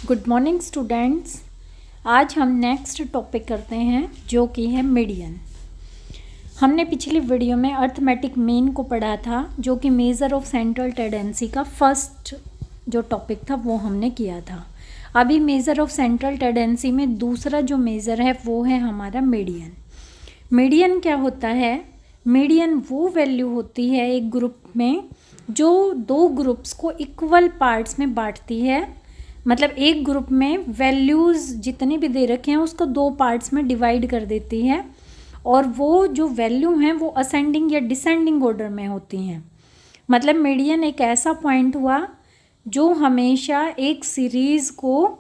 Good morning students. आज हम next topic करते हैं जो कि है मीडियन। हमने पिछली वीडियो में अर्थमेटिक मीन को पढ़ा था, जो कि मेज़र ऑफ सेंट्रल टेंडेंसी का फर्स्ट जो टॉपिक था वो हमने किया था। अभी मेज़र ऑफ सेंट्रल टेंडेंसी में दूसरा जो मेज़र है वो है हमारा मीडियन। मीडियन क्या होता है? मीडियन वो वैल्यू होती है एक ग्रुप में जो दो ग्रुप्स को इक्वल पार्ट्स में बांटती है। मतलब एक ग्रुप में वैल्यूज़ जितने भी दे रखे हैं उसको दो पार्ट्स में डिवाइड कर देती है, और वो जो वैल्यू हैं वो असेंडिंग या डिसेंडिंग ऑर्डर में होती हैं। मतलब मीडियन एक ऐसा पॉइंट हुआ जो हमेशा एक सीरीज़ को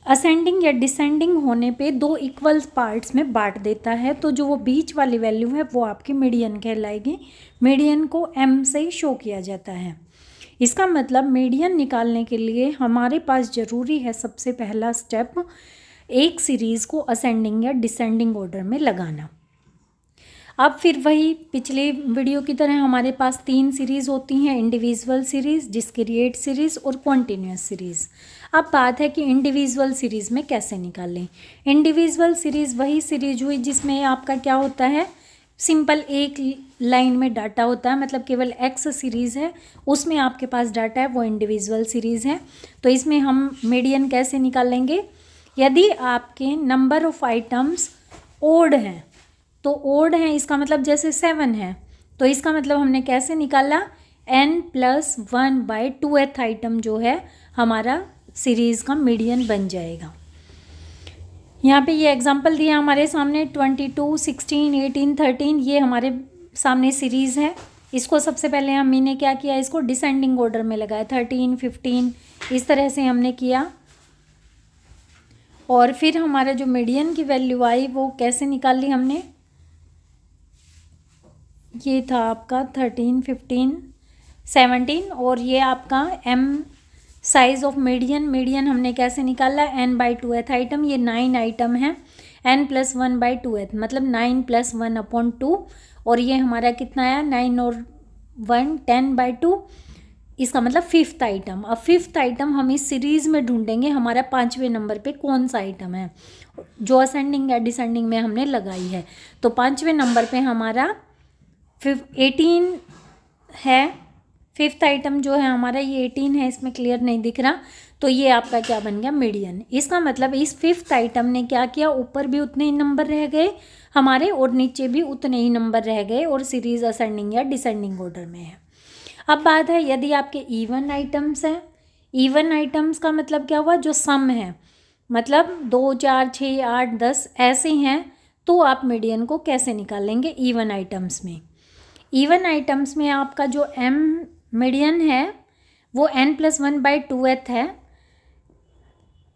असेंडिंग या डिसेंडिंग होने पे दो इक्वल पार्ट्स में बांट देता है। तो जो वो बीच वाली वैल्यू है वो आपकी मीडियन कहलाएगी। मीडियन को m से शो किया जाता है। इसका मतलब मीडियन निकालने के लिए हमारे पास ज़रूरी है सबसे पहला स्टेप एक सीरीज़ को असेंडिंग या डिसेंडिंग ऑर्डर में लगाना। अब फिर वही पिछले वीडियो की तरह हमारे पास तीन सीरीज़ होती हैं, इंडिविजुअल सीरीज़, डिस्क्रीट सीरीज़ और कॉन्टीन्यूअस सीरीज़। अब बात है कि इंडिविजुअल सीरीज़ में कैसे निकालें। इंडिविजुअल सीरीज़ वही सीरीज हुई जिसमें आपका क्या होता है, सिंपल एक लाइन में डाटा होता है, मतलब केवल एक्स सीरीज़ है उसमें आपके पास डाटा है, वो इंडिविजुअल सीरीज़ है। तो इसमें हम मीडियन कैसे निकालेंगे? यदि आपके नंबर ऑफ आइटम्स ओड हैं, तो ओड हैं इसका मतलब जैसे 7 है, तो इसका मतलब हमने कैसे निकाला, n+1/2th आइटम जो है हमारा सीरीज़ का मीडियन बन जाएगा। यहाँ पे ये एग्जांपल दिया हमारे सामने 22, 16, 18, 13, ये हमारे सामने सीरीज़ है। इसको सबसे पहले हमने क्या किया, इसको डिसेंडिंग ऑर्डर में लगाया, 13, 15 इस तरह से हमने किया। और फिर हमारा जो मीडियन की वैल्यू आई वो कैसे निकाल ली हमने, ये था आपका 13, 15, 17, और ये आपका m साइज़ ऑफ मीडियन हमने कैसे निकाला, n/2th आइटम, ये 9 आइटम है, n+1/2th मतलब 9 + 1/2, और ये हमारा कितना आया, 9 और 1 10/2, इसका मतलब 5th आइटम। अब 5th आइटम हम इस सीरीज़ में ढूंढेंगे हमारा 5वें नंबर पे कौन सा आइटम है जो असेंडिंग या डिसेंडिंग में हमने लगाई है। तो 5वें नंबर पे हमारा 18 है, 5th आइटम जो है हमारा ये 18 है, इसमें क्लियर नहीं दिख रहा, तो ये आपका क्या बन गया, मीडियन। इसका मतलब इस 5th आइटम ने क्या किया, ऊपर भी उतने ही नंबर रह गए हमारे और नीचे भी उतने ही नंबर रह गए, और सीरीज़ असेंडिंग या डिसेंडिंग ऑर्डर में है। अब बात है यदि आपके इवन आइटम्स हैं, इवन आइटम्स का मतलब क्या हुआ, जो सम है, मतलब 2, 4, 6, 8, 10 ऐसे हैं, तो आप मीडियन को कैसे निकालेंगे इवन आइटम्स में। इवन आइटम्स में आपका जो m मीडियन है वो n+1/2th है,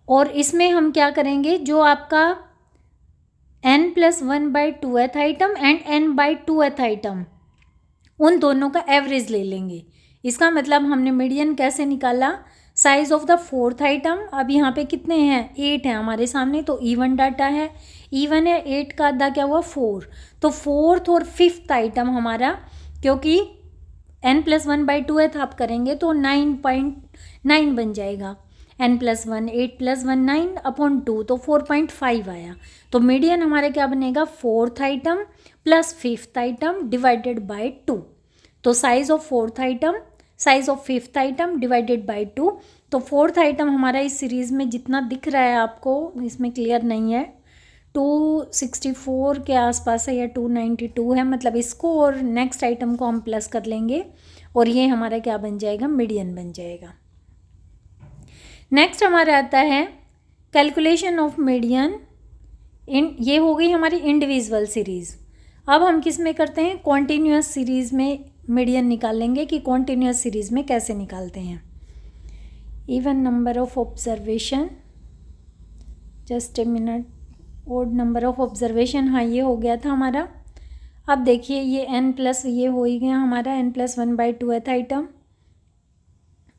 और इसमें हम क्या करेंगे, जो आपका n+1/2th item and n/2th item उन दोनों का एवरेज ले लेंगे। इसका मतलब हमने मीडियन कैसे निकाला, size of the 4th item, अब यहाँ पे कितने हैं, 8 है हमारे सामने, तो इवन डाटा है, इवन है, 8 का आधा क्या हुआ, 4, तो 4th और 5th आइटम हमारा, क्योंकि n+1/2th आप करेंगे तो 9.9 बन जाएगा, n+1 8 + 1 9/2, तो 4.5 आया। तो मीडियन हमारा क्या बनेगा, 4th item + 5th item divided by 2, तो size of 4th item, size of 5th item divided by 2, तो 4th आइटम हमारा इस सीरीज़ में जितना दिख रहा है आपको, इसमें क्लियर नहीं है, 264 के आसपास है या 292 है, मतलब इसको और नेक्स्ट आइटम को हम प्लस कर लेंगे और ये हमारा क्या बन जाएगा, मीडियन बन जाएगा। नेक्स्ट हमारा आता है कैलकुलेशन ऑफ मीडियन ये हो गई हमारी इंडिविजुअल सीरीज़। अब हम किस में करते हैं, कॉन्टीन्यूअस सीरीज़ में मीडियन निकालेंगे कि कॉन्टीन्यूअस सीरीज़ में कैसे निकालते हैं। Even number of observation, just a minute, odd number of observation, हाँ ये हो गया था हमारा। अब देखिए ये n+ ये हो ही गया हमारा n+1/2th आइटम,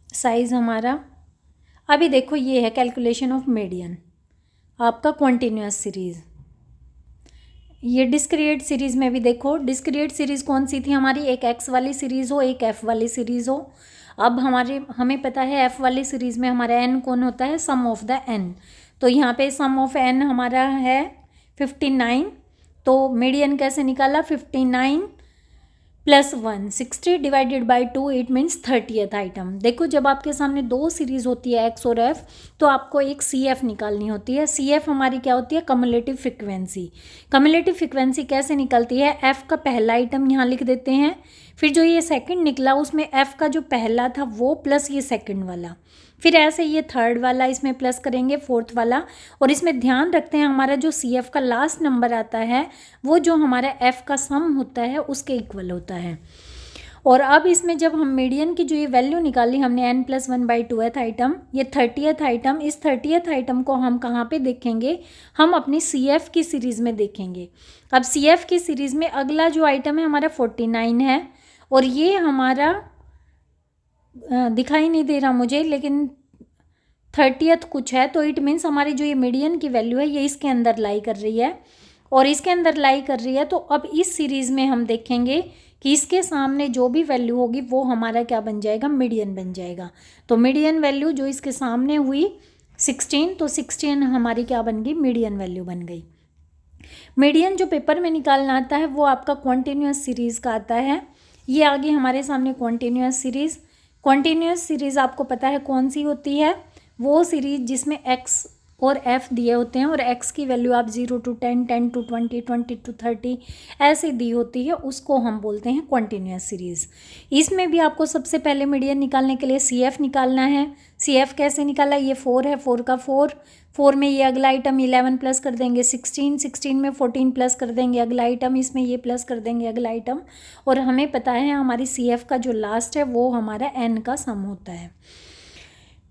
साइज़ हमारा। अभी देखो ये है कैलकुलेशन ऑफ मीडियन आपका कॉन्टीन्यूअस सीरीज़। ये डिस्क्रीट सीरीज़ में भी देखो, डिस्क्रीट सीरीज़ कौन सी थी हमारी, एक x वाली सीरीज़ हो, एक f वाली सीरीज़ हो। अब हमें पता है एफ वाली सीरीज़ में हमारा एन कौन होता है, सम ऑफ द एन। तो यहाँ पे सम ऑफ एन हमारा है 59। तो मीडियन कैसे निकाला, 59 + 1 60 divided by 2 it means 30th item. देखो जब आपके सामने दो सीरीज़ होती है एक्स और एफ, तो आपको एक सी एफ निकालनी होती है। सी एफ हमारी क्या होती है, कम्युलेटिव फ्रिक्वेंसी। कम्युलेटिव फ्रिक्वेंसी कैसे निकलती है, एफ का पहला आइटम यहाँ लिख देते हैं, फिर जो ये सेकंड निकला उसमें एफ का जो पहला था वो प्लस ये सेकंड वाला, फिर ऐसे ये थर्ड वाला इसमें प्लस करेंगे, फोर्थ वाला। और इसमें ध्यान रखते हैं हमारा जो सी एफ का लास्ट नंबर आता है वो जो हमारा एफ का सम होता है उसके इक्वल होता है। और अब इसमें जब हम मीडियन की जो ये वैल्यू निकाली हमने n+1/2th आइटम, ये 30th आइटम, इस 30th आइटम को हम कहाँ पे देखेंगे, हम अपनी सी एफ की सीरीज़ में देखेंगे। अब सी एफ की सीरीज़ में अगला जो आइटम है हमारा 49 है, और ये हमारा दिखाई नहीं दे रहा मुझे, लेकिन 30th कुछ है, तो इट मीन्स हमारी जो ये मीडियन की वैल्यू है ये इसके अंदर लाई कर रही है, और इसके अंदर लाई कर रही है। तो अब इस सीरीज़ में हम देखेंगे कि इसके सामने जो भी वैल्यू होगी वो हमारा क्या बन जाएगा, मीडियन बन जाएगा। तो मीडियन वैल्यू जो इसके सामने हुई 16, तो 16 हमारी क्या बन गई, मीडियन वैल्यू बन गई। मीडियन जो पेपर में निकालना आता है वो आपका कॉन्टीन्यूअस सीरीज़ का आता है। ये आगे हमारे सामने कॉन्टीन्यूअस सीरीज़। कॉन्टीन्यूअस सीरीज़ आपको पता है कौन सी होती है, वो सीरीज़ जिसमें एक्स और एफ दिए होते हैं, और एक्स की वैल्यू आप 0 to 10, 10 to 20, 20 to 30 ऐसे दी होती है, उसको हम बोलते हैं कॉन्टीन्यूअस सीरीज़। इसमें भी आपको सबसे पहले मीडियन निकालने के लिए सी एफ निकालना है। सी एफ कैसे निकाला, ये 4 है, 4 का 4 में ये अगला आइटम 11 प्लस कर देंगे 16, 16 में 14 प्लस कर देंगे अगला आइटम, इसमें ये प्लस कर देंगे अगला आइटम। और हमें पता है हमारी सी एफ का जो लास्ट है वो हमारा एन का सम होता है,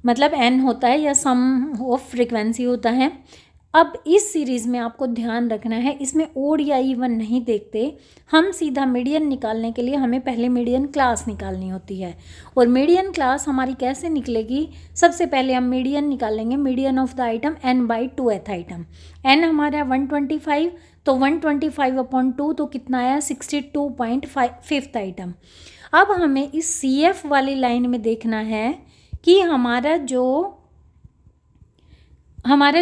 मतलब एन होता है या सम ऑफ फ्रीक्वेंसी होता है। अब इस सीरीज़ में आपको ध्यान रखना है, इसमें ओड या इवन नहीं देखते हम, सीधा मीडियन निकालने के लिए हमें पहले मीडियन क्लास निकालनी होती है। और मीडियन क्लास हमारी कैसे निकलेगी, सबसे पहले हम मीडियन निकालेंगे, median of the item n/2th item. n हमारा 125, तो 125/2 तो कितना आया, 62.5th आइटम। अब हमें इस सी एफ वाली लाइन में देखना है कि हमारा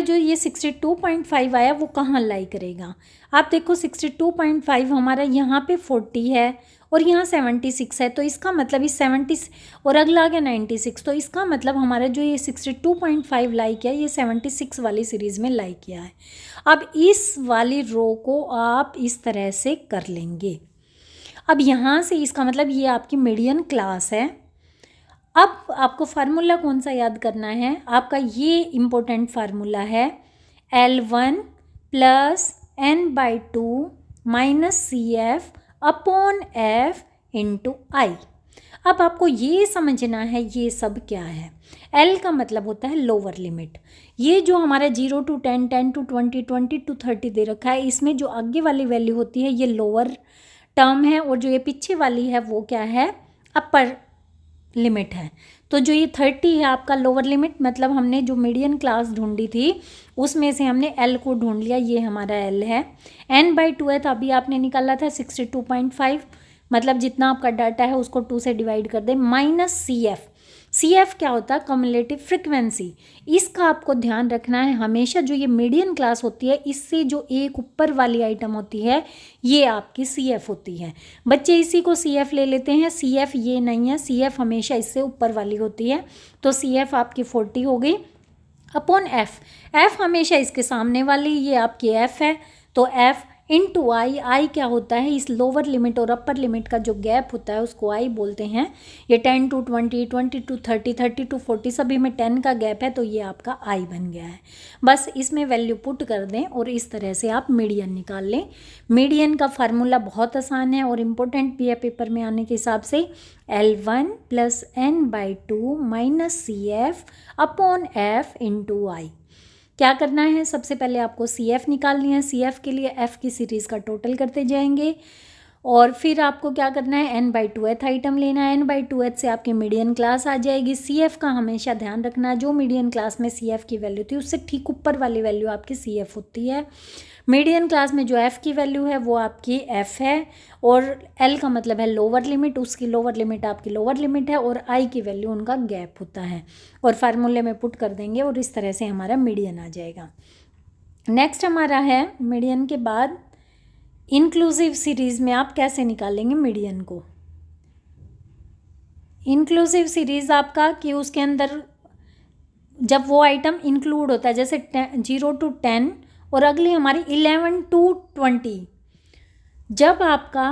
जो ये 62.5 आया वो कहाँ लाई करेगा। आप देखो 62.5 हमारा यहाँ पे 40 है और यहाँ 76 है, तो इसका मतलब इस 70 और अगला आ गया 96, तो इसका मतलब हमारा जो ये 62.5 लाई किया ये 76 वाली सीरीज़ में लाई किया है। अब इस वाली रो को आप इस तरह से कर लेंगे। अब यहाँ से इसका मतलब ये आपकी मीडियन क्लास है। अब आपको फार्मूला कौन सा याद करना है, आपका ये इम्पोर्टेंट फार्मूला है L1 + n/2 - CF upon F × I। अब आपको ये समझना है ये सब क्या है। L का मतलब होता है लोअर लिमिट। ये जो हमारा 0 to 10, 10 to 20, 20 to 30 दे रखा है, इसमें जो आगे वाली वैल्यू होती है ये लोअर टर्म है, और जो ये पीछे वाली है वो क्या है, अपर लिमिट है। तो जो ये 30 है आपका लोअर लिमिट, मतलब हमने जो मीडियन क्लास ढूंढी थी उसमें से हमने L को ढूंढ लिया, ये हमारा L है। n/2th अभी आपने निकाला था 62.5, मतलब जितना आपका डाटा है उसको 2 से डिवाइड कर दे, माइनस CF। CF क्या होता है, कम्युलेटिव फ्रिक्वेंसी। इसका आपको ध्यान रखना है हमेशा, जो ये मीडियन क्लास होती है इससे जो एक ऊपर वाली आइटम होती है ये आपकी CF होती है। बच्चे इसी को CF ले लेते हैं, CF ये नहीं है, CF हमेशा इससे ऊपर वाली होती है। तो CF आपकी 40 हो गई अपॉन F। F हमेशा इसके सामने वाली, ये आपकी F है, तो F × I क्या होता है, इस लोअर लिमिट और अपर लिमिट का जो गैप होता है उसको I बोलते हैं। ये 10 to 20, 20 to 30, 30 to 40 सभी में 10 का गैप है, तो ये आपका I बन गया है। बस इसमें वैल्यू पुट कर दें और इस तरह से आप मीडियन निकाल लें। मीडियन का फार्मूला बहुत आसान है और इम्पोर्टेंट भी है पेपर में आने के हिसाब से, L1 + n/2 - CF upon F × I। क्या करना है, सबसे पहले आपको CF निकालनी है। CF के लिए F की सीरीज़ का टोटल करते जाएंगे, और फिर आपको क्या करना है, n/2th आइटम लेना है। n/2th से आपकी मीडियन क्लास आ जाएगी। CF का हमेशा ध्यान रखना, जो मीडियन क्लास में CF की वैल्यू थी उससे ठीक ऊपर वाली वैल्यू आपकी CF होती है। मीडियन क्लास में जो एफ़ की वैल्यू है वो आपकी एफ़ है, और एल का मतलब है लोअर लिमिट, उसकी लोअर लिमिट आपकी लोअर लिमिट है, और आई की वैल्यू उनका गैप होता है, और फार्मूले में पुट कर देंगे और इस तरह से हमारा मीडियन आ जाएगा। नेक्स्ट हमारा है मीडियन के बाद इंक्लूसिव सीरीज़ में आप कैसे निकालेंगे मीडियन को। इंक्लूसिव सीरीज़ आपका कि उसके अंदर जब वो आइटम इंक्लूड होता है, जैसे 0 to 10 और अगली हमारी 11 to 20, जब आपका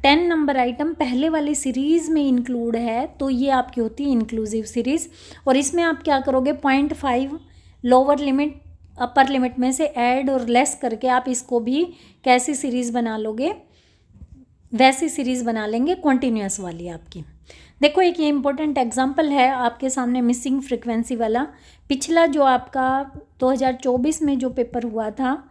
10 नंबर आइटम पहले वाली सीरीज़ में इंक्लूड है तो ये आपकी होती है इंक्लूसिव सीरीज़। और इसमें आप क्या करोगे, 0.5 लोअर लिमिट अपर लिमिट में से ऐड और लेस करके आप इसको भी कैसी सीरीज़ बना लोगे, वैसी सीरीज़ बना लेंगे कॉन्टीन्यूअस वाली आपकी। देखो एक ये इम्पोर्टेंट एग्जांपल है आपके सामने मिसिंग फ्रीक्वेंसी वाला। पिछला जो आपका 2024 में जो पेपर हुआ था,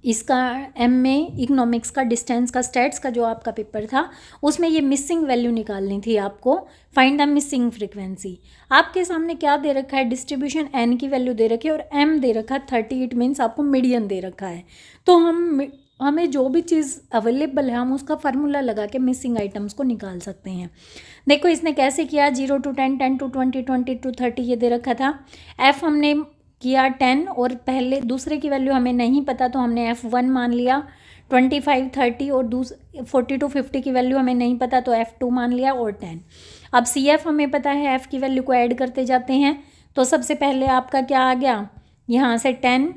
इसका एमए इकोनॉमिक्स का डिस्टेंस का स्टैट्स का जो आपका पेपर था, उसमें ये मिसिंग वैल्यू निकालनी थी आपको, फाइंड द मिसिंग फ्रीक्वेंसी। आपके सामने क्या दे रखा है, डिस्ट्रीब्यूशन एन की वैल्यू दे रखी है और एम दे रखा है 30, इट मीन्स आपको मीडियन दे रखा है। तो हमें जो भी चीज़ अवेलेबल है हम उसका फार्मूला लगा के मिसिंग आइटम्स को निकाल सकते हैं। देखो इसने कैसे किया, 0 to 10, 10 to 20, 20 to 30 ये दे रखा था। एफ़ हमने किया 10 और पहले दूसरे की वैल्यू हमें नहीं पता तो हमने F1 मान लिया, 25, 30 और 40 to 50 की वैल्यू हमें नहीं पता तो F2 मान लिया और 10। अब CF हमें पता है, F की वैल्यू को ऐड करते जाते हैं। तो सबसे पहले आपका क्या आ गया, यहाँ से 10,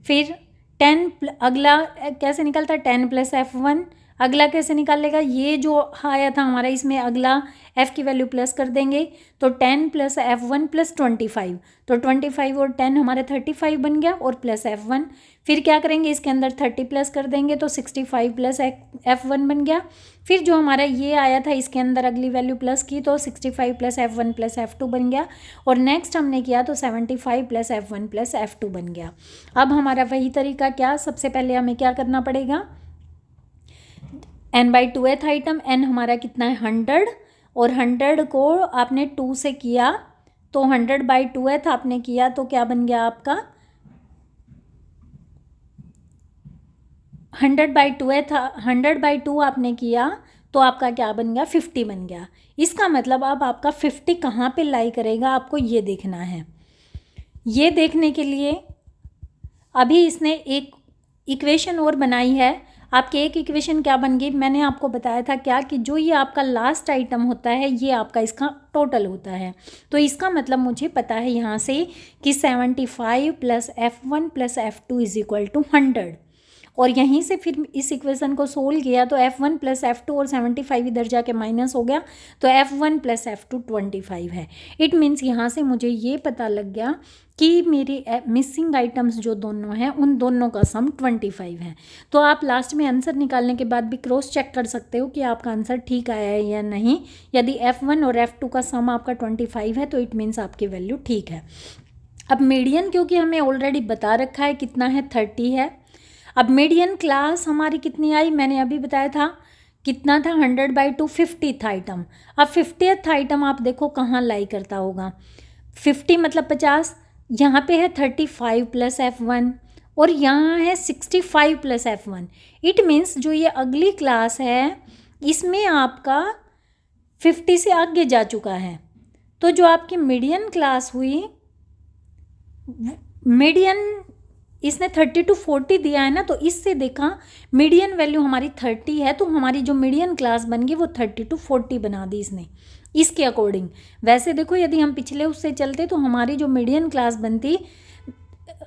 फिर 10 अगला कैसे निकलता है 10 + F1, अगला कैसे निकालेगा, ये जो आया था हमारा इसमें अगला f की वैल्यू प्लस कर देंगे तो 10 + F1 + 25, तो 25 और 10 हमारे 35 बन गया और प्लस F1। फिर क्या करेंगे, इसके अंदर 30 प्लस कर देंगे तो 65 + F1 बन गया। फिर जो हमारा ये आया था इसके अंदर अगली वैल्यू प्लस की तो 65 + F1 + F2 बन गया, और नेक्स्ट हमने किया तो 75 + F1 + F2 बन गया। अब हमारा वही तरीका, क्या सबसे पहले हमें क्या करना पड़ेगा, n/2th आइटम, n हमारा कितना है 100, और 100 को आपने 2 से किया तो 100/2th आपने किया तो क्या बन गया आपका 100/2 आपने किया तो आपका क्या बन गया 50 बन गया। इसका मतलब अब आपका 50 कहाँ पे लाई करेगा आपको ये देखना है। ये देखने के लिए अभी इसने एक इक्वेशन और बनाई है। आपकी एक इक्वेशन क्या बन गई, मैंने आपको बताया था क्या कि जो ये आपका लास्ट आइटम होता है ये आपका इसका टोटल होता है। तो इसका मतलब मुझे पता है यहाँ से कि 75 + F1 + F2 = 100, और यहीं से फिर इस इक्वेशन को सोल्व किया तो F1 + F2 और 75 इधर जाके माइनस हो गया तो F1 + F2 25 है। इट मीन्स यहाँ से मुझे ये पता लग गया कि मेरी मिसिंग आइटम्स जो दोनों हैं उन दोनों का सम 25 है। तो आप लास्ट में आंसर निकालने के बाद भी क्रॉस चेक कर सकते हो कि आपका आंसर ठीक आया है या नहीं। यदि F1 और F2 का सम आपका 25 है तो इट मीन्स आपकी वैल्यू ठीक है। अब मीडियन क्योंकि हमें ऑलरेडी बता रखा है कितना है 30 है। अब मीडियन क्लास हमारी कितनी आई, मैंने अभी बताया था कितना था 100/2 50th आइटम। अब 50th आइटम आप देखो कहाँ लाई करता होगा, 50 मतलब 50, यहाँ पे है 35 + F1 और यहाँ है 65 + F1। इट मीन्स जो ये अगली क्लास है इसमें आपका 50 से आगे जा चुका है। तो जो आपकी मीडियन क्लास हुई, मीडियन इसने 30 to 40 दिया है ना, तो इससे देखा मीडियन वैल्यू हमारी 30 है तो हमारी जो मीडियन क्लास बन गई वो 30 to 40 बना दी इसने इसके अकॉर्डिंग। वैसे देखो यदि हम पिछले उससे चलते तो हमारी जो मीडियन क्लास बनती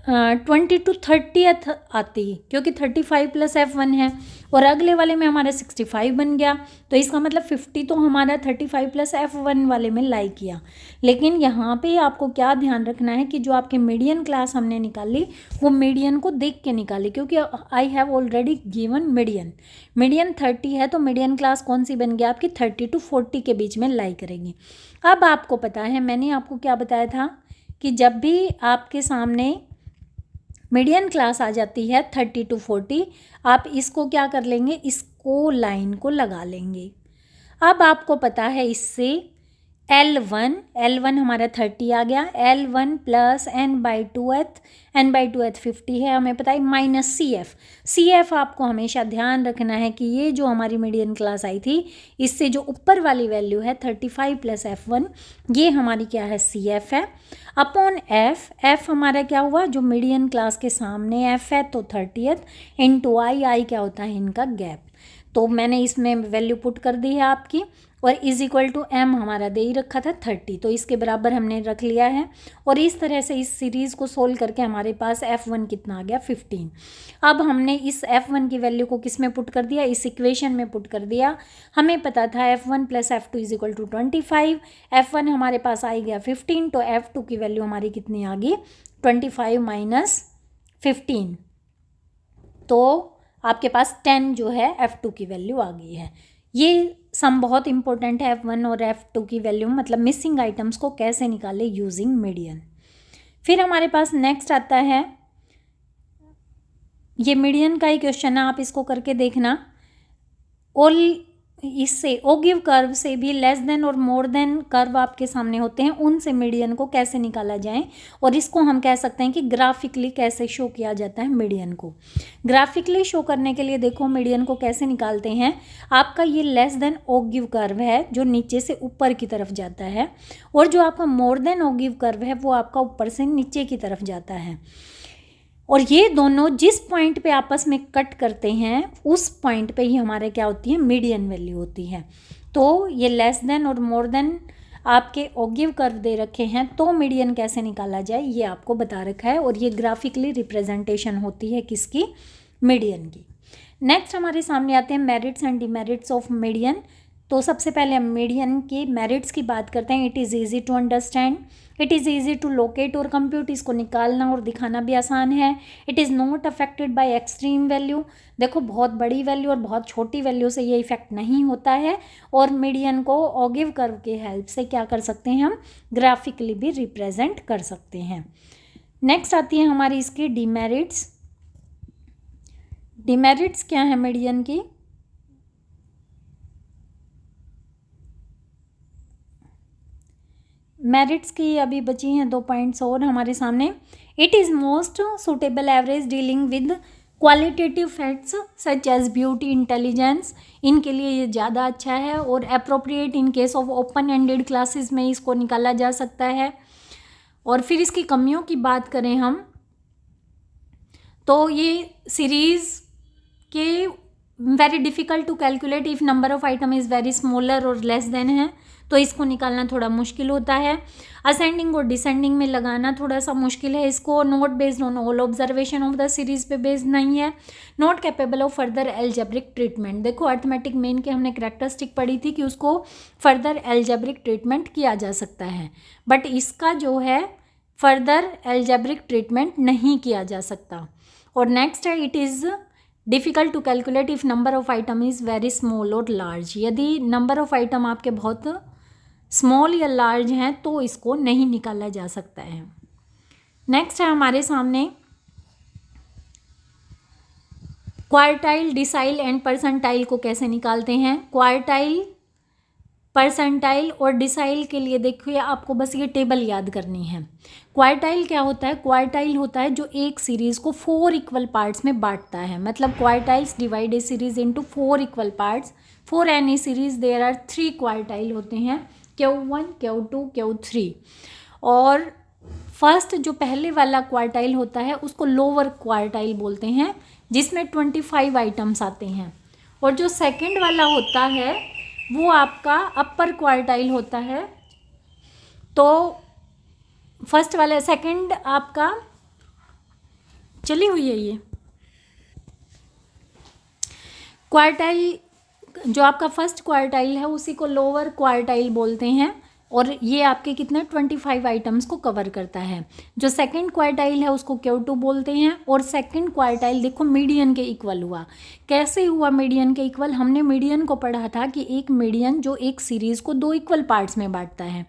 20 to 30th आती, क्योंकि 35 + F1 है और अगले वाले में हमारा 65 बन गया तो इसका मतलब 50 तो हमारा 35 + F1 वाले में लाई किया। लेकिन यहाँ पे आपको क्या ध्यान रखना है कि जो आपके मीडियन क्लास हमने निकाली वो मीडियन को देख के निकाली, क्योंकि I have already given median 30 है तो मीडियन क्लास कौन सी बन गई आपकी 30 to 40 के बीच में लाई करेगी। अब आपको पता है मैंने आपको क्या बताया था कि जब भी आपके सामने मीडियन क्लास आ जाती है 30 to 40, आप इसको क्या कर लेंगे, इसको लाइन को लगा लेंगे। अब आपको पता है इससे L1 हमारा 30 आ गया, L1 प्लस n/2 50 है, हमें पता है, माइनस CF आपको हमेशा ध्यान रखना है कि ये जो हमारी मीडियन क्लास आई थी, इससे जो ऊपर वाली वैल्यू है 35 प्लस F1, ये हमारी क्या है, CF है, अपॉन F हमारा क्या हुआ, जो मीडियन क्लास के सामने F है तो 30th इंटू आई क्या होता है, इनका गैप। तो मैंने इसमें वैल्यू पुट कर दी है आपकी, और इज इक्वल टू m हमारा दे ही रखा था 30, तो इसके बराबर हमने रख लिया है। और इस तरह से इस सीरीज़ को सोल्व करके हमारे पास F1 कितना आ गया, 15। अब हमने इस F1 की वैल्यू को किस में पुट कर दिया, इस इक्वेशन में पुट कर दिया। हमें पता था F1 plus F2 is equal to 25, F1 हमारे पास आ गया 15, तो F2 की वैल्यू हमारी कितनी आ गई, 25 माइनस 15, तो आपके पास 10 जो है F2 की वैल्यू आ गई है। ये सम बहुत इंपॉर्टेंट है, F1 और F2 की वैल्यू, मतलब मिसिंग आइटम्स को कैसे निकाले यूजिंग मीडियन। फिर हमारे पास नेक्स्ट आता है, ये मीडियन का ही क्वेश्चन है, आप इसको करके देखना। ऑल इससे ओगिव कर्व से भी लेस देन और मोर देन कर्व आपके सामने होते हैं, उनसे मीडियन को कैसे निकाला जाए, और इसको हम कह सकते हैं कि ग्राफिकली कैसे शो किया जाता है मीडियन को। ग्राफिकली शो करने के लिए देखो मीडियन को कैसे निकालते हैं। आपका ये लेस देन ओगिव कर्व है जो नीचे से ऊपर की तरफ जाता है, और जो आपका मोर देन ओगिव कर्व है वो आपका ऊपर से नीचे की तरफ जाता है, और ये दोनों जिस पॉइंट पे आपस में कट करते हैं उस पॉइंट पे ही हमारे क्या होती है, मीडियन वैल्यू होती है। तो ये लेस देन और मोर देन आपके ओगिव कर्व दे रखे हैं, तो मीडियन कैसे निकाला जाए ये आपको बता रखा है, और ये ग्राफिकली रिप्रेजेंटेशन होती है किसकी, मीडियन की। नेक्स्ट हमारे सामने आते हैं merits and demerits of median. तो सबसे पहले हम मीडियन के मेरिट्स की बात करते हैं। It is easy to understand, it is easy to locate और कंप्यूट, इसको निकालना और दिखाना भी आसान है। It is not affected by extreme value, देखो बहुत बड़ी वैल्यू और बहुत छोटी वैल्यू से ये इफेक्ट नहीं होता है, और मीडियन को ओगिव कर्व के हेल्प से क्या कर सकते हैं, हम ग्राफिकली भी रिप्रेजेंट कर सकते हैं। नेक्स्ट आती है हमारी इसकी डिमेरिट्स। डिमेरिट्स क्या है मीडियन की, मेरिट्स की अभी बची हैं 2 पॉइंट्स और हमारे सामने। It is most suitable average dealing with qualitative facts such as beauty, intelligence, इनके लिए ये ज़्यादा अच्छा है, और appropriate in case of open ended classes में इसको निकाला जा सकता है। और फिर इसकी कमियों की बात करें हम, तो ये सीरीज़ के very difficult to calculate if number of item is very smaller और लेस देन है, तो इसको निकालना थोड़ा मुश्किल होता है। असेंडिंग और डिसेंडिंग में लगाना थोड़ा सा मुश्किल है इसको। Not based on all observation of the series पे बेस्ड नहीं है। Not capable of further algebraic treatment, देखो अर्थमेटिक मेन के हमने करैक्टरिस्टिक पढ़ी थी कि उसको फर्दर एल्जेब्रिक ट्रीटमेंट किया जा सकता है, बट इसका जो है फर्दर एल्जेब्रिक ट्रीटमेंट नहीं किया जा सकता। और नेक्स्ट है, it is difficult to calculate if number of item is very small और लार्ज, यदि नंबर ऑफ आइटम आपके बहुत स्मॉल या लार्ज हैं तो इसको नहीं निकाला जा सकता है। नेक्स्ट है हमारे सामने क्वार्टाइल, डिसाइल एंड परसेंटाइल को कैसे निकालते हैं। क्वार्टाइल, परसेंटाइल और डिसाइल के लिए देखिए आपको बस ये टेबल याद करनी है। क्वार्टाइल क्या होता है, क्वार्टाइल होता है जो एक सीरीज़ को 4 इक्वल पार्ट्स में बांटता है, मतलब quartiles divide a series into 4 equal parts. For any series there are 3 quartile होते हैं, Q1, Q2, Q3, और फर्स्ट जो पहले वाला क्वार्टाइल होता है उसको लोअर क्वार्टाइल बोलते हैं, जिसमें 25 आइटम्स आते हैं, और जो सेकंड वाला होता है वो आपका अपर क्वार्टाइल होता है। तो फर्स्ट वाला, सेकंड आपका चली हुई है ये क्वार्टाइल, जो आपका फर्स्ट क्वार्टाइल है उसी को लोअर क्वार्टाइल बोलते हैं, और ये आपके कितने 25 आइटम्स को कवर करता है। जो सेकंड क्वार्टाइल है उसको Q2 बोलते हैं, और सेकंड क्वार्टाइल देखो मीडियन के इक्वल हुआ। कैसे हुआ मीडियन के इक्वल, हमने मीडियन को पढ़ा था कि एक मीडियन जो एक सीरीज़ को 2 इक्वल पार्ट्स में बांटता है।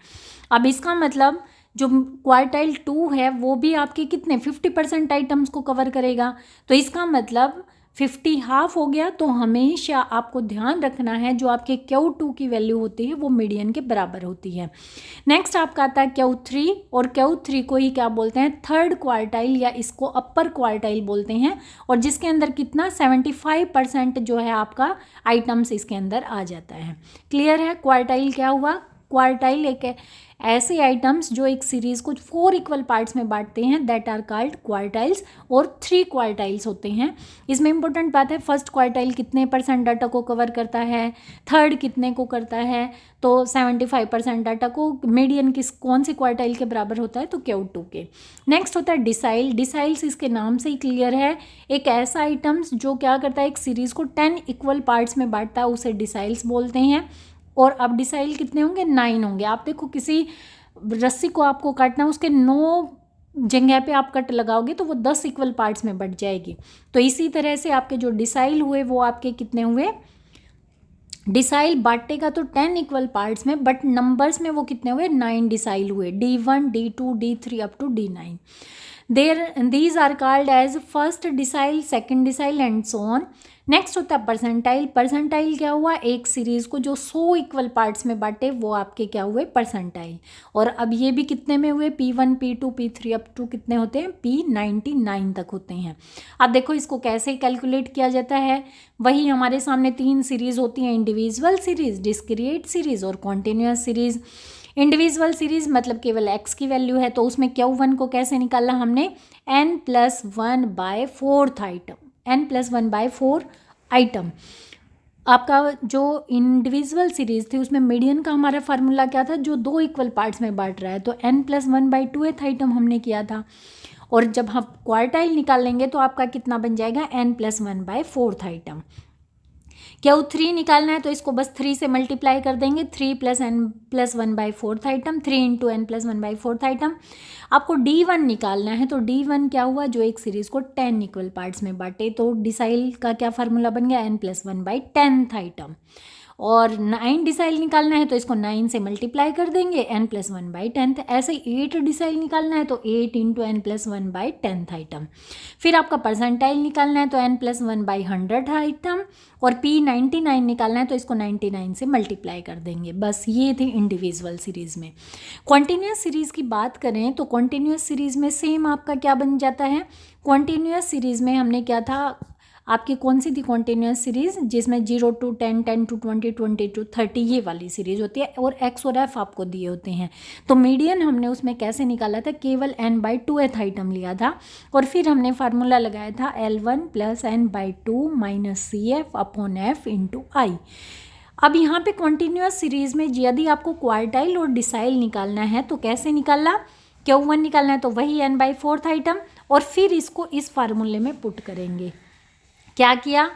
अब इसका मतलब जो क्वार्टाइल 2 है वो भी आपके कितने 50% आइटम्स को कवर करेगा, तो इसका मतलब 50 हाफ हो गया, तो हमेशा आपको ध्यान रखना है जो आपके Q2 की वैल्यू होती है वो मीडियन के बराबर होती है। नेक्स्ट आपका आता है Q3, और Q3 को ही क्या बोलते हैं, थर्ड क्वार्टाइल या इसको अपर क्वार्टाइल बोलते हैं, और जिसके अंदर कितना 75% जो है आपका आइटम्स इसके अंदर आ जाता है। क्लियर है। क्वार्टाइल क्या हुआ, क्वार्टाइल एक ऐसे आइटम्स जो एक सीरीज को 4 इक्वल पार्ट्स में बांटते हैं, दैट आर कॉल्ड क्वार्टाइल्स, और 3 क्वार्टाइल्स होते हैं। इसमें इंपॉर्टेंट बात है, फर्स्ट क्वार्टाइल कितने % डाटा को कवर करता है, थर्ड कितने को करता है, तो 75% डाटा को। मीडियन कौन से क्वार्टाइल के बराबर होता है, तो Q2 के। नेक्स्ट होता है डिसाइल। डिसाइल्स इसके नाम से ही क्लियर है, एक ऐसा आइटम्स जो क्या करता है, एक सीरीज को 10 इक्वल पार्ट्स में बांटता है, उसे डिसाइल्स बोलते हैं। और अब डिसाइल कितने होंगे, 9 होंगे। आप देखो किसी रस्सी को आपको काटना है, उसके 9 जगह पे आप कट लगाओगे तो वो 10 इक्वल पार्ट्स में बट जाएगी। तो इसी तरह से आपके जो डिसाइल हुए वो आपके कितने हुए, डिसाइल बांटेगा तो 10 इक्वल पार्ट्स में, बट नंबर्स में वो कितने हुए, 9 डिसाइल हुए, D1 D2 D3 up to D9। these are called as first decile, second decile and so on। Next होता है परसेंटाइल। परसेंटाइल क्या हुआ, एक सीरीज को जो 100 इक्वल पार्ट्स में बांटे वो आपके क्या हुए, परसेंटाइल। और अब ये भी कितने में हुए, P1 P2 P3 up to कितने होते हैं, P99 तक होते हैं। अब देखो इसको कैसे कैलकुलेट किया जाता है, वही हमारे सामने 3 सीरीज होती हैं, इंडिविजुअल सीरीज, डिस्क्रीट सीरीज और कॉन्टिन्यूअस सीरीज। इंडिविजुअल सीरीज मतलब केवल x की वैल्यू है, तो उसमें Q1 को कैसे निकाला हमने, n+1/4 आइटम, n+1/4 आइटम। आपका जो इंडिविजुअल सीरीज थी उसमें मीडियन का हमारा फार्मूला क्या था, जो 2 इक्वल पार्ट्स में बांट रहा है, तो n+1/2 आइटम हमने किया था। और जब हम क्वार्टाइल निकाल लेंगे तो आपका कितना बन जाएगा, n+1/4 आइटम। Q3 निकालना है तो इसको बस 3 से मल्टीप्लाई कर देंगे, 3 + n+1/4 आइटम, 3 × n+1/4 आइटम। आपको D1 निकालना है, तो D1 क्या हुआ, जो एक सीरीज को 10 इक्वल पार्ट्स में बांटे, तो डिसाइल का क्या फार्मूला बन गया, n+1/10 आइटम। और 9 डिसाइल निकालना है तो इसको 9 से मल्टीप्लाई कर देंगे, n+1/10। ऐसे 8 डिसाइल निकालना है तो 8 × n+1/10 आइटम। फिर आपका परसेंटाइल निकालना है तो n+1/100 आइटम, और P99 निकालना है तो इसको 99 से मल्टीप्लाई कर देंगे। बस ये थी इंडिविजुअल सीरीज़ में। कॉन्टीन्यूअस सीरीज़ की बात करें तो कॉन्टीन्यूअस सीरीज़ में सेम आपका क्या बन जाता है, कॉन्टीन्यूअस सीरीज़ में हमने क्या था, आपकी कौन सी थी कॉन्टीन्यूअस सीरीज़, जिसमें 0 to 10 10 to 20 20 to 30 ये वाली सीरीज़ होती है, और x और f आपको दिए होते हैं। तो मीडियन हमने उसमें कैसे निकाला था, केवल n/2 आइटम लिया था, और फिर हमने फार्मूला लगाया था L1 + n/2 - CF/F × I। अब यहाँ पे कॉन्टीन्यूअस सीरीज़ में यदि आपको क्वार्टाइल और डिसाइल निकालना है तो कैसे निकाला, Q1 निकालना है तो वही n/4 आइटम, और फिर इसको इस फार्मूले में पुट करेंगे। क्या किया,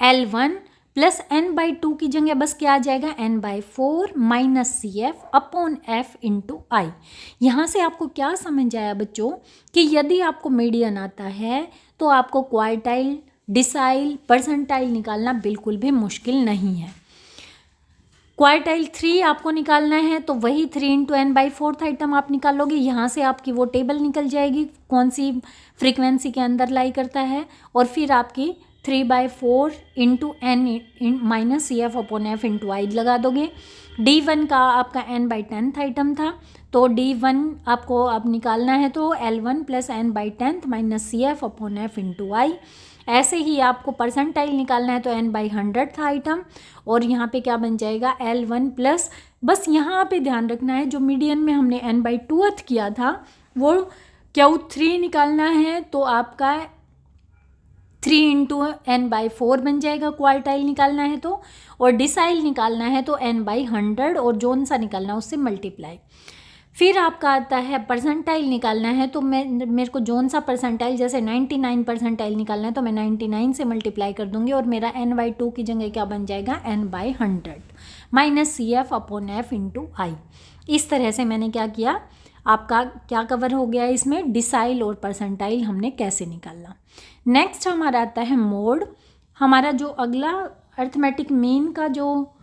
L1 + n/2 की जगह बस क्या आ जाएगा, n/4 - CF/F × I। यहाँ से आपको क्या समझ आया बच्चों, कि यदि आपको मीडियन आता है तो आपको क्वार्टाइल, डिसाइल, परसेंटाइल निकालना बिल्कुल भी मुश्किल नहीं है। क्वार्टाइल 3 आपको निकालना है तो वही 3 × n/4 आइटम आप निकालोगे। यहाँ से आपकी वो टेबल निकल जाएगी कौन सी फ्रीक्वेंसी के अंदर लाई करता है, और फिर आपकी 3/4 × n - CF/F × I लगा दोगे। D1 का आपका n/10 आइटम था, तो D1 आपको अब निकालना है तो L1 + n/10 - CF/F × I। ऐसे ही आपको परसेंटाइल निकालना है तो n/100 था आइटम, और यहाँ पे क्या बन जाएगा, L1 +, बस यहाँ पे ध्यान रखना है जो मीडियन में हमने n/2 किया था वो Q3 निकालना है तो आपका 3 × n/4 बन जाएगा, क्वार्टाइल निकालना है तो, और डिसाइल निकालना है तो n/100, और जोन सा निकालना है उससे मल्टीप्लाई। फिर आपका आता है परसेंटाइल निकालना है, तो मेरे को जोन सा परसेंटाइल, जैसे 99 परसेंटाइल निकालना है तो मैं 99 से मल्टीप्लाई कर दूंगी, और मेरा n/2 की जगह क्या बन जाएगा, n/100 - CF/F × I। इस तरह से मैंने क्या किया, आपका क्या कवर हो गया इसमें, डिसाइल और परसेंटाइल हमने कैसे निकालना। नेक्स्ट हमारा आता है मोड। हमारा जो अगला अर्थमेटिक मीन का जो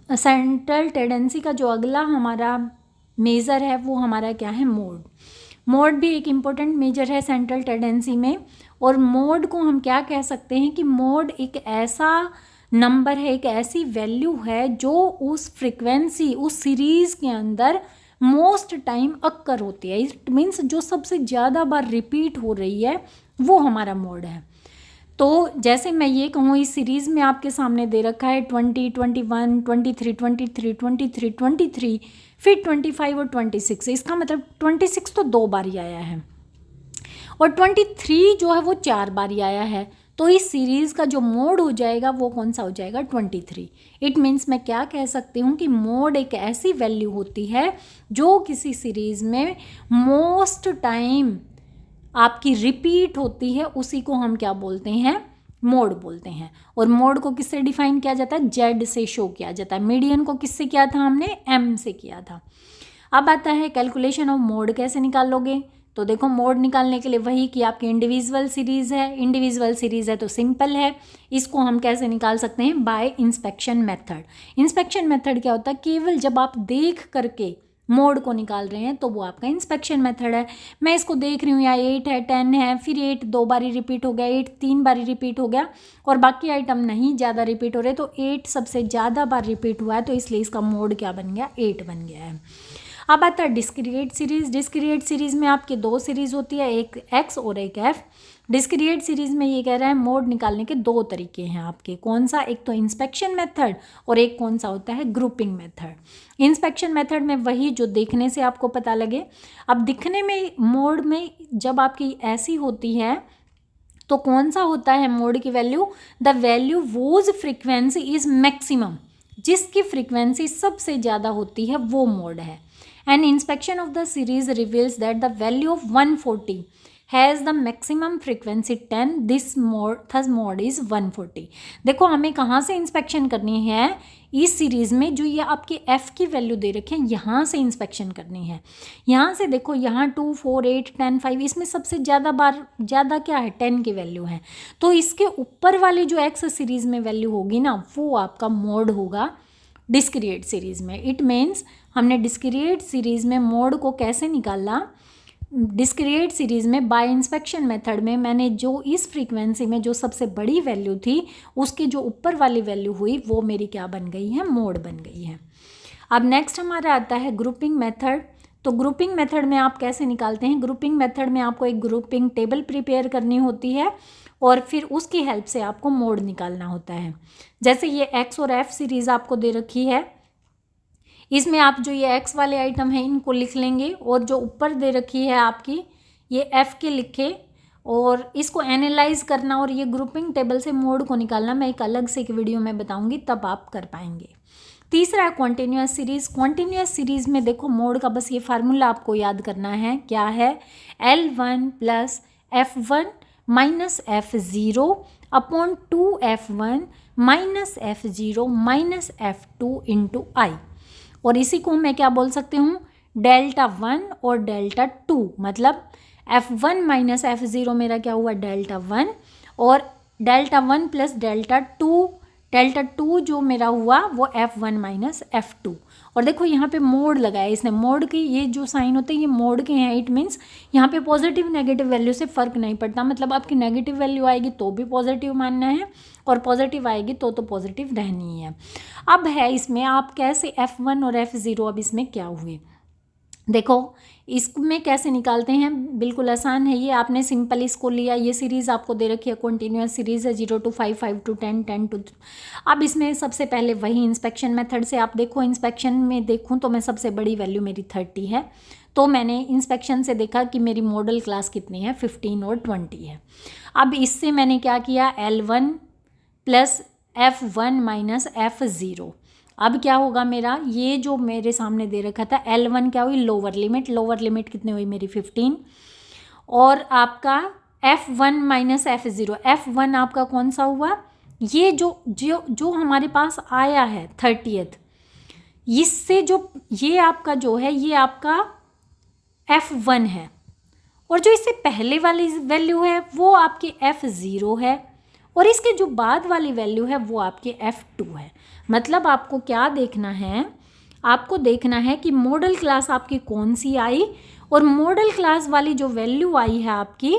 सेंट्रल टेंडेंसी का जो अगला हमारा मेज़र है वो हमारा क्या है, मोड। मोड भी एक इम्पोर्टेंट मेजर है सेंट्रल टेंडेंसी में। और मोड को हम क्या कह सकते हैं कि मोड एक ऐसा नंबर है, एक ऐसी वैल्यू है जो उस फ्रीक्वेंसी, उस सीरीज़ के अंदर मोस्ट टाइम अक्कर होती है। इट मीन्स जो सबसे ज़्यादा बार रिपीट हो रही है वो हमारा मोड है। तो जैसे मैं ये कहूँ, इस सीरीज़ में आपके सामने दे रखा है 20, 21, 23, 23, 23, 23, फिर 25 और 26। इसका मतलब 26 तो 2 बार ही आया है और 23 जो है वो 4 बार ही आया है। तो इस सीरीज़ का जो मोड हो जाएगा वो कौन सा हो जाएगा? 23। इट मीन्स मैं क्या कह सकती हूँ कि मोड एक ऐसी वैल्यू होती है जो किसी सीरीज़ में मोस्ट टाइम आपकी रिपीट होती है, उसी को हम क्या बोलते हैं? मोड बोलते हैं। और मोड को किससे डिफाइन किया जाता है? जेड से शो किया जाता है। मीडियन को किससे किया था हमने? एम से किया था। अब आता है कैलकुलेशन ऑफ मोड कैसे निकालोगे। तो देखो, मोड निकालने के लिए वही कि आपकी इंडिविजुअल सीरीज़ है, इंडिविजुअल सीरीज़ है तो सिंपल है। इसको हम कैसे निकाल सकते हैं? Bye inspection method. Inspection method क्या होता है? केवल जब आप देख करके मोड को निकाल रहे हैं तो वो आपका इंस्पेक्शन मेथड है। मैं इसको देख रही हूँ, या 8 है, 10 है, फिर 8 2 बारी रिपीट हो गया, 8 3 बारी रिपीट हो गया और बाकी आइटम नहीं ज़्यादा रिपीट हो रहे, तो 8 सबसे ज़्यादा बार रिपीट हुआ है, तो इसलिए इसका मोड क्या बन गया? 8 बन गया है। अब आता है डिस्क्रिएट सीरीज़। डिस्क्रिएट सीरीज़ में आपके 2 सीरीज़ होती है, एक एक्स और एक एफ। डिस्क्रिएट सीरीज़ में ये कह रहा है मोड निकालने के 2 तरीके हैं आपके। कौन सा? एक तो इंस्पेक्शन मेथड और एक कौन सा होता है? Grouping method. इंस्पेक्शन मेथड में वही जो देखने से आपको पता लगे। अब दिखने में मोड में जब आपकी ऐसी होती है तो कौन सा होता है मोड की value? The value whose frequency is maximum. जिसकी फ्रीक्वेंसी सबसे ज़्यादा होती है वो मोड है। And inspection of the series reveals that the value of 140 has the maximum frequency 10, this mode thus mode is 140। देखो, हमें कहाँ से इंस्पेक्शन करनी है? इस सीरीज़ में जो ये आपकी एफ़ की वैल्यू दे रखे हैं यहाँ से इंस्पेक्शन करनी है। यहाँ से देखो, यहाँ 2, 4, 8, 10, 5, इसमें सबसे ज़्यादा बार ज़्यादा क्या है? 10 की वैल्यू है। तो इसके ऊपर वाली जो एक्स सीरीज़ में वैल्यू होगी ना, वो आपका मोड होगा डिस्क्रिएट सीरीज़ में। इट मीन्स हमने डिस्क्रिएट सीरीज़ में मोड को कैसे निकाला? डिस्क्रिएट सीरीज़ में बाय इंस्पेक्शन मेथड में मैंने जो इस फ्रीक्वेंसी में जो सबसे बड़ी वैल्यू थी उसकी जो ऊपर वाली वैल्यू हुई वो मेरी क्या बन गई है? मोड बन गई है। अब नेक्स्ट हमारा आता है ग्रुपिंग मेथड। तो ग्रुपिंग मेथड में आप कैसे निकालते हैं? ग्रुपिंग मेथड में आपको एक ग्रुपिंग टेबल प्रिपेयर करनी होती है और फिर उसकी हेल्प से आपको मोड निकालना होता है। जैसे ये एक्स और एफ सीरीज़ आपको दे रखी है, इसमें आप जो ये एक्स वाले आइटम हैं इनको लिख लेंगे और जो ऊपर दे रखी है आपकी ये एफ़ के लिखे और इसको एनालाइज करना और ये ग्रुपिंग टेबल से मोड को निकालना मैं एक अलग से एक वीडियो में बताऊंगी, तब आप कर पाएंगे। तीसरा है कॉन्टिन्यूअस सीरीज़। कॉन्टिन्यूअस सीरीज़ में देखो मोड का बस ये फार्मूला आपको याद करना है। क्या है? L1 plus F1 minus F0 upon 2F1 minus F0 minus F2 into i. और इसी को मैं क्या बोल सकती हूँ? डेल्टा 1 और डेल्टा 2। मतलब F1 माइनस F0 मेरा क्या हुआ? डेल्टा 1 और डेल्टा 1 प्लस डेल्टा 2, डेल्टा 2 जो मेरा हुआ वो F1 माइनस F2। और देखो यहाँ पे मोड लगाया इसने। मोड के ये जो साइन होते हैं ये मोड के हैं। इट मीन्स यहाँ पे पॉजिटिव नेगेटिव वैल्यू से फ़र्क नहीं पड़ता। मतलब आपकी नेगेटिव वैल्यू आएगी तो भी पॉजिटिव मानना है और पॉजिटिव आएगी तो पॉजिटिव रहनी है। अब है इसमें आप कैसे F1 और F0 अब इसमें क्या हुए देखो, इसमें कैसे निकालते हैं? बिल्कुल आसान है ये। आपने सिंपल इसको लिया, ये सीरीज़ आपको दे रखी है, कॉन्टिन्यूअस सीरीज़ है 0 to 5, 5 to 10, 10 to। अब इसमें सबसे पहले वही इंस्पेक्शन मेथड से आप देखो। इंस्पेक्शन में देखूं तो मैं सबसे बड़ी वैल्यू मेरी 30 है, तो मैंने इंस्पेक्शन से देखा कि मेरी मॉडल क्लास कितनी है? 15 और 20 है। अब इससे मैंने क्या किया? L1 plus F1 minus F0। अब क्या होगा मेरा? ये जो मेरे सामने दे रखा था L1 क्या हुई? Lower limit. लोअर लिमिट कितनी हुई मेरी? 15। और आपका F1 माइनस F0, F1 आपका कौन सा हुआ? ये जो हमारे पास आया है 30th, इससे जो ये आपका जो है ये आपका F1 है और जो इससे पहले वाली वैल्यू है वो आपकी F0 है और इसके जो बाद वाली वैल्यू है वो आपकी F2 है। मतलब आपको क्या देखना है? आपको देखना है कि मॉडल क्लास आपकी कौन सी आई, और मॉडल क्लास वाली जो वैल्यू आई है आपकी,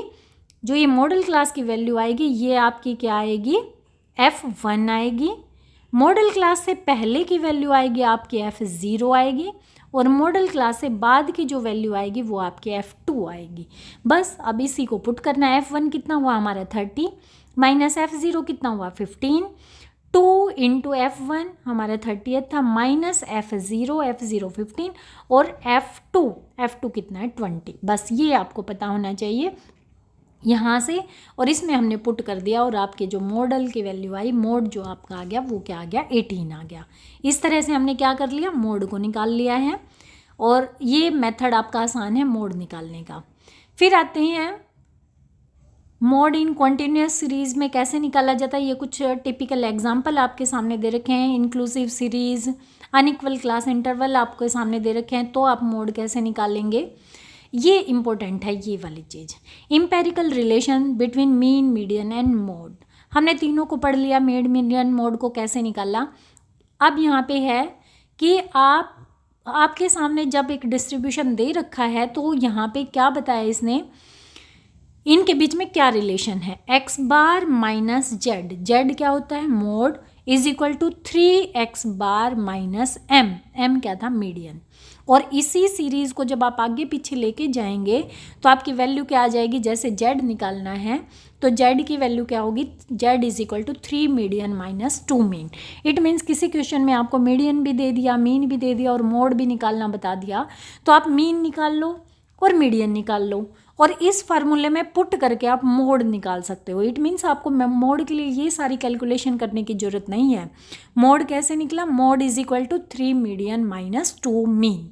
जो ये मॉडल क्लास की वैल्यू आएगी ये आपकी क्या आएगी, F1 आएगी। मॉडल क्लास से पहले की वैल्यू आएगी आपकी F0 आएगी, और मॉडल क्लास से बाद की जो वैल्यू आएगी वो आपकी F2 आएगी। बस अब इसी को पुट करना है। F1 कितना हुआ हमारा 30 माइनस F0 कितना हुआ 15, 2 इंटू F1 हमारा 30 था माइनस F0 15 और F2 कितना है 20। बस ये आपको पता होना चाहिए यहाँ से, और इसमें हमने पुट कर दिया और आपके जो मॉडल की वैल्यू आई, मोड जो आपका आ गया वो क्या आ गया 18 आ गया। इस तरह से हमने क्या कर लिया, मोड को निकाल लिया है, और ये मेथड आपका आसान है मोड निकालने का। फिर आते हैं मोड इन कॉन्टिन्यूस सीरीज़ में कैसे निकाला जाता है। ये कुछ टिपिकल एग्जाम्पल आपके सामने दे रखे हैं। Inclusive series, unequal class interval आपके सामने दे रखे हैं, तो आप मोड कैसे निकालेंगे ये इम्पोर्टेंट है ये वाली चीज़। Empirical relation between mean, median and mode, हमने तीनों को पढ़ लिया। मीडियन मोड को कैसे निकाला। अब यहाँ पे है कि आपके सामने जब एक डिस्ट्रीब्यूशन दे रखा है तो यहाँ पे क्या बताया इसने, इनके बीच में क्या रिलेशन है, x bar minus Z, Z क्या होता है mode, is equal to 3x bar minus m क्या था मीडियन। और इसी सीरीज़ को जब आप आगे पीछे लेके जाएंगे तो आपकी वैल्यू क्या आ जाएगी, जैसे z निकालना है तो z की वैल्यू क्या होगी, z is equal to 3 median minus 2 mean. It means किसी क्वेश्चन में आपको मीडियन भी दे दिया, मीन भी दे दिया और मोड भी निकालना बता दिया, तो आप मीन निकाल लो और मीडियन निकाल लो, और इस फार्मूले में पुट करके आप मोड निकाल सकते हो। इट मीन्स आपको मोड के लिए ये सारी कैलकुलेशन करने की ज़रूरत नहीं है। मोड कैसे निकला, mode is equal to 3 median minus 2 mean.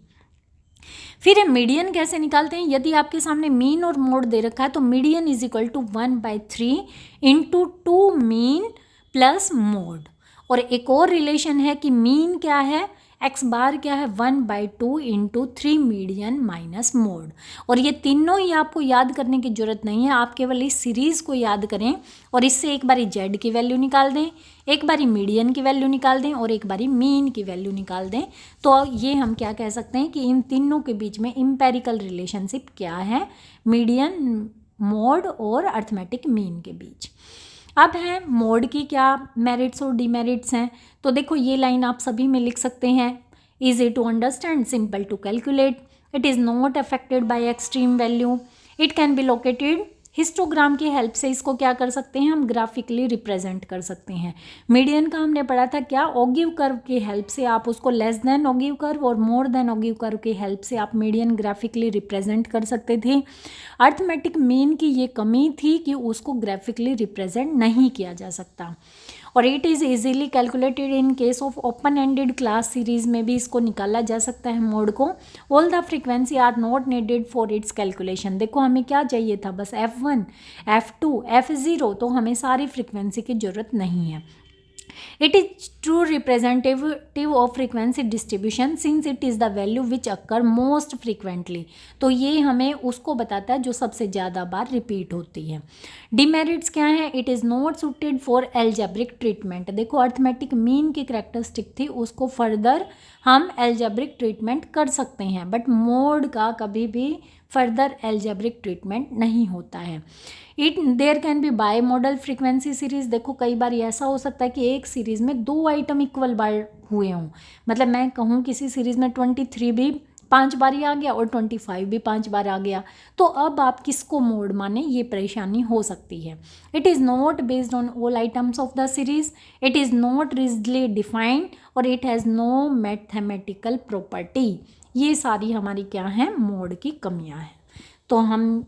फिर मीडियन कैसे निकालते हैं, यदि आपके सामने मीन और मोड दे रखा है तो median is equal to 1/3 into 2 mean plus mode. और एक और रिलेशन है कि मीन क्या है, x बार क्या है 1/2 इंटू 3 मीडियन माइनस मोड। और ये तीनों ही आपको याद करने की ज़रूरत नहीं है, आप केवल इस सीरीज़ को याद करें और इससे एक बारी z की वैल्यू निकाल दें, एक बारी मीडियन की वैल्यू निकाल दें और एक बारी मीन की वैल्यू निकाल दें, तो ये हम क्या कह सकते हैं कि इन तीनों के बीच में इम्पेरिकल रिलेशनशिप क्या है, मीडियन, मोड और अर्थमेटिक मीन के बीच। अब है मोड की क्या मेरिट्स और डीमेरिट्स हैं, तो देखो ये लाइन आप सभी में लिख सकते हैं। Easy to understand, simple to calculate, it is not affected by extreme value, it can be located. Histogram की हेल्प से इसको क्या कर सकते हैं, हम ग्राफिकली रिप्रेजेंट कर सकते हैं। मीडियन का हमने पढ़ा था क्या, ऑगिव कर्व की हेल्प से आप उसको लेस देन ऑगिव कर्व और मोर देन ऑगिव कर्व की हेल्प से आप मीडियन ग्राफिकली रिप्रेजेंट कर सकते थे। अर्थमेटिक मीन की ये कमी थी कि उसको ग्राफिकली रिप्रेजेंट नहीं किया जा सकता, और it is easily calculated in case of open ended class series में भी इसको निकाला जा सकता है मोड को। All the frequency are not needed for its calculation. देखो हमें क्या चाहिए था, बस F1, F2, F0, तो हमें सारी फ्रीक्वेंसी की ज़रूरत नहीं है। It is true representative of frequency distribution since it is the value which occur most frequently। तो ये हमें उसको बताता है जो सबसे ज़्यादा बार रिपीट होती है। डिमेरिट्स क्या है, it is not suited for algebraic treatment. देखो अर्थमेटिक मीन की करेक्टरिस्टिक थी, उसको फर्दर हम एल्जेब्रिक ट्रीटमेंट कर सकते हैं, बट मोड का कभी भी फर्दर एल्जेब्रिक ट्रीटमेंट नहीं होता है। There can be bimodal frequency series. देखो कई बार ऐसा हो सकता है कि एक सीरीज़ में 2 आइटम इक्वल बार हुए हों, मतलब मैं कहूँ किसी सीरीज़ में 23 भी 5 बार ही आ गया और 25 भी 5 बार आ गया, तो अब आप किसको मोड माने, ये परेशानी हो सकती है। It is not based on all items of the series, it is not rigidly defined और it has no mathematical property. ये सारी हमारी क्या है, मोड की कमियां हैं। तो हम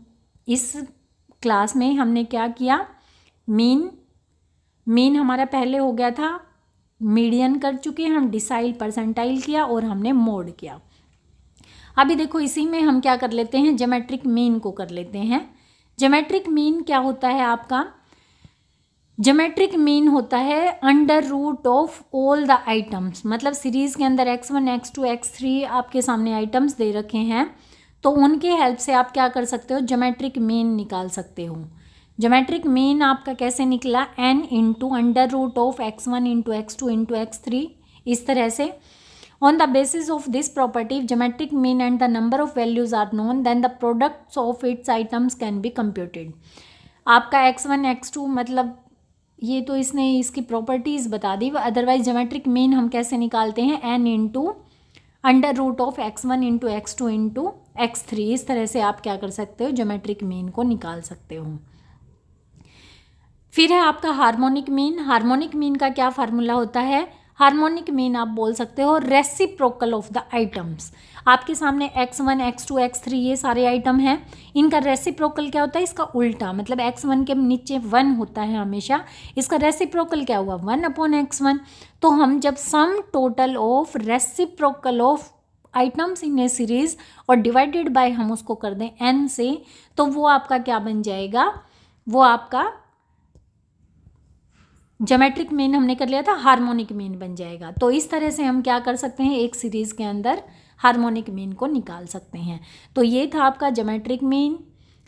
इस क्लास में हमने क्या किया, मीन हमारा पहले हो गया था, मीडियन कर चुके हैं हम, डिसाइल परसेंटाइल किया और हमने मोड किया। अभी देखो इसी में हम क्या कर लेते हैं, ज्योमेट्रिक मीन को कर लेते हैं। ज्योमेट्रिक मीन क्या होता है आपका, ज्योमेट्रिक मीन होता है under root of all the items. मतलब सीरीज़ के अंदर x1, x2, x3 आपके सामने आइटम्स दे रखे हैं, तो उनके हेल्प से आप क्या कर सकते हो, ज्योमेट्रिक मीन निकाल सकते हो। ज्योमेट्रिक मीन आपका कैसे निकला, n into under root of x1 into x2 into x3, इस तरह से। On the basis of this property, if geometric mean and the number of values are known, then the products of its items can be computed. आपका x1 x2 मतलब ये तो इसने इसकी properties बता दी, अदरवाइज ज्योमेट्रिक मीन हम कैसे निकालते हैं, n into under root of x1 into x2 into x3, इस तरह से आप क्या कर सकते हो, ज्योमेट्रिक मीन को निकाल सकते हो। फिर है आपका हार्मोनिक मीन। हार्मोनिक मीन का क्या फार्मूला होता है, हार्मोनिक मीन आप बोल सकते हो रेसिप्रोकल ऑफ द आइटम्स। आपके सामने x1 x2 x3 ये सारे आइटम हैं, इनका रेसिप्रोकल क्या होता है, इसका उल्टा, मतलब x1 के नीचे 1 होता है हमेशा, इसका रेसिप्रोकल क्या हुआ 1/x1। तो हम जब sum total of reciprocal of items in A series और डिवाइडेड बाय हम उसको कर दें n से, तो वो आपका क्या बन जाएगा, वो आपका ज्योमेट्रिक मीन हमने कर लिया था, हार्मोनिक मीन बन जाएगा। तो इस तरह से हम क्या कर सकते हैं, एक सीरीज़ के अंदर हार्मोनिक मीन को निकाल सकते हैं। तो ये था आपका geometric mean,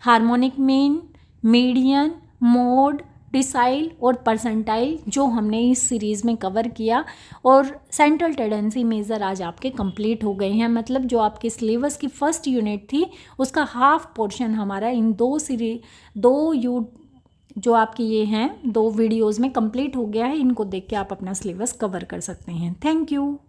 harmonic mean, median, mode, decile और परसेंटाइल, जो हमने इस सीरीज़ में कवर किया। और सेंट्रल टेंडेंसी मेज़र आज आपके कंप्लीट हो गए हैं, मतलब जो आपके सिलेबस की फर्स्ट यूनिट थी उसका हाफ पोर्शन हमारा इन दो जो आपकी ये हैं 2 वीडियोज़ में कंप्लीट हो गया है। इनको देख के आप अपना सिलेबस कवर कर सकते हैं। Thank you.